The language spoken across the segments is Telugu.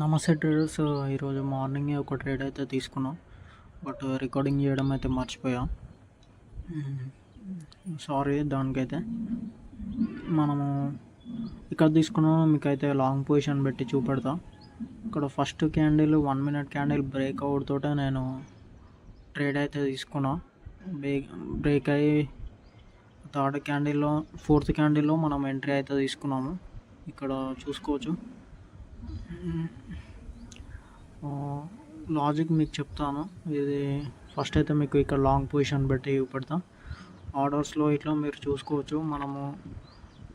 నమస్తే ట్రేడర్స్. ఈరోజు మార్నింగే ఒక ట్రేడ్ అయితే తీసుకున్నాం, బట్ రికార్డింగ్ చేయడం అయితే మర్చిపోయా. సారీ దానికైతే. మనము ఇక్కడ తీసుకున్నాం, మీకైతే లాంగ్ పొజిషన్ పెట్టి చూపెడతా. ఇక్కడ first candle 1 minute candle breakout తోటే నేను ట్రేడ్ అయితే తీసుకున్నా. బ్రేక్ అయ్యి థర్డ్ క్యాండిల్లో ఫోర్త్ క్యాండిల్లో మనం ఎంట్రీ అయితే తీసుకున్నాము. ఇక్కడ చూసుకోవచ్చు. లాజిక్ మీకు చెప్తాను. ఇది ఫస్ట్ అయితే మీకు ఇక్కడ లాంగ్ పొజిషన్ పెట్టి చూపెడతా. ఆర్డర్స్లో ఇట్లా మీరు చూసుకోవచ్చు. మనము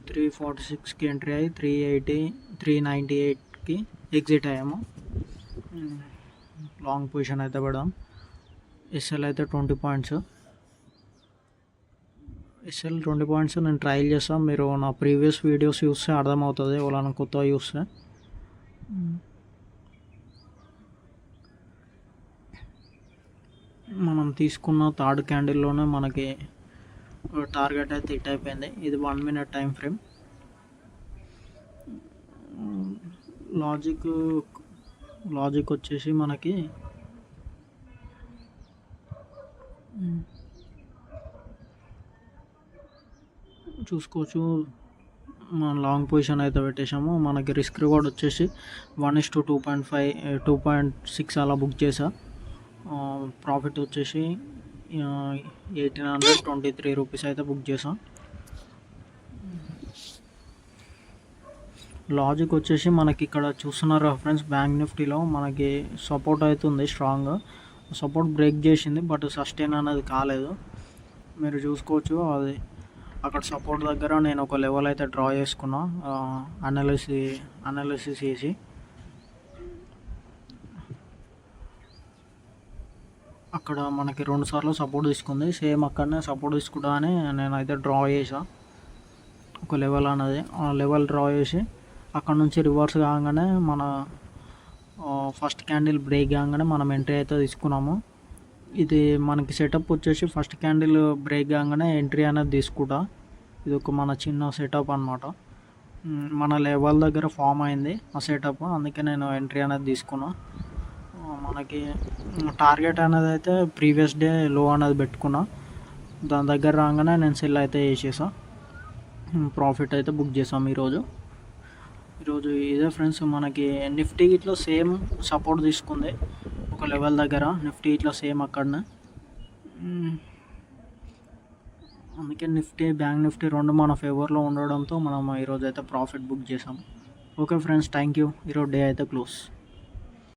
346కి ఎంట్రీ అయ్యి 398కి ఎగ్జిట్ అయ్యాము. లాంగ్ పొజిషన్ అయితే పెడదాం. ఎస్ఎల్ అయితే 20 పాయింట్స్. ఎస్ఎల్ 20 పాయింట్స్ నేను ట్రయల్ చేస్తాను. మీరు నా ప్రీవియస్ వీడియోస్ చూస్తే అర్థమవుతుంది, వాళ్ళని కొత్తగా చూస్తే. మనం తీసుకున్న థర్డ్ క్యాండిల్లోనే మనకి టార్గెట్ అయితే హిట్ అయిపోయింది. ఇది 1 minute టైం ఫ్రేమ్. లాజిక్ వచ్చేసి మనకి చూసుకోవచ్చు. మనం లాంగ్ పొజిషన్ అయితే పెట్టేసాము. మనకి రిస్క్ రివార్డ్ వచ్చేసి 1:2.5 2.6 అలా బుక్ చేసా. ప్రాఫిట్ వచ్చేసి 1823 రూపీస్ అయితే బుక్ చేసాం. లాజిక్ వచ్చేసి మనకి ఇక్కడ చూస్తున్నారు ఫ్రెండ్స్, బ్యాంక్ నిఫ్టీలో మనకి సపోర్ట్ అవుతుంది స్ట్రాంగ్. సపోర్ట్ బ్రేక్ చేసింది, బట్ సస్టైన్ అనేది కాలేదు. మీరు చూసుకోవచ్చు. అది అక్కడ సపోర్ట్ దగ్గర నేను ఒక లెవెల్ అయితే డ్రా చేసుకున్నా అనాలిసిస్ చేసి. అక్కడ మనకి 2 సార్లు సపోర్ట్ తీసుకుంది. సేమ్ అక్కడనే సపోర్ట్ తీసుకుంటా అని నేనైతే డ్రా చేసా ఒక లెవెల్ అనేది. ఆ లెవెల్ డ్రా చేసి అక్కడ నుంచి రివర్స్ కాగానే మన ఫస్ట్ క్యాండిల్ బ్రేక్ కాగానే మనం ఎంట్రీ అయితే తీసుకున్నాము. ఇది మనకి సెటప్ వచ్చేసి ఫస్ట్ క్యాండిల్ బ్రేక్ కాగానే ఎంట్రీ అనేది తీసుకుంటా. ఇది ఒక మన చిన్న సెటప్ అనమాట. మన లెవెల్ దగ్గర ఫామ్ అయింది ఆ సెటప్, అందుకే నేను ఎంట్రీ అనేది తీసుకున్నా. మనకి టార్గెట్ అనేది అయితే ప్రీవియస్ డే లో అనేది పెట్టుకున్నా. దాని దగ్గర రాగానే నేను సెల్ అయితే చేసేసా. ప్రాఫిట్ అయితే బుక్ చేసాం ఈరోజు. ఇదే ఫ్రెండ్స్, మనకి నిఫ్టీ ఇట్లా సేమ్ సపోర్ట్ తీసుకుంది ఒక లెవెల్ దగ్గర. నిఫ్టీ ఇట్లా సేమ్ అక్కడనే. అందుకే బ్యాంక్ నిఫ్టీ రెండు మన ఫేవర్లో ఉండడంతో మనం ఈరోజు అయితే ప్రాఫిట్ బుక్ చేసాం. Okay friends, thank you. ఈరోజు డే అయితే క్లోజ్.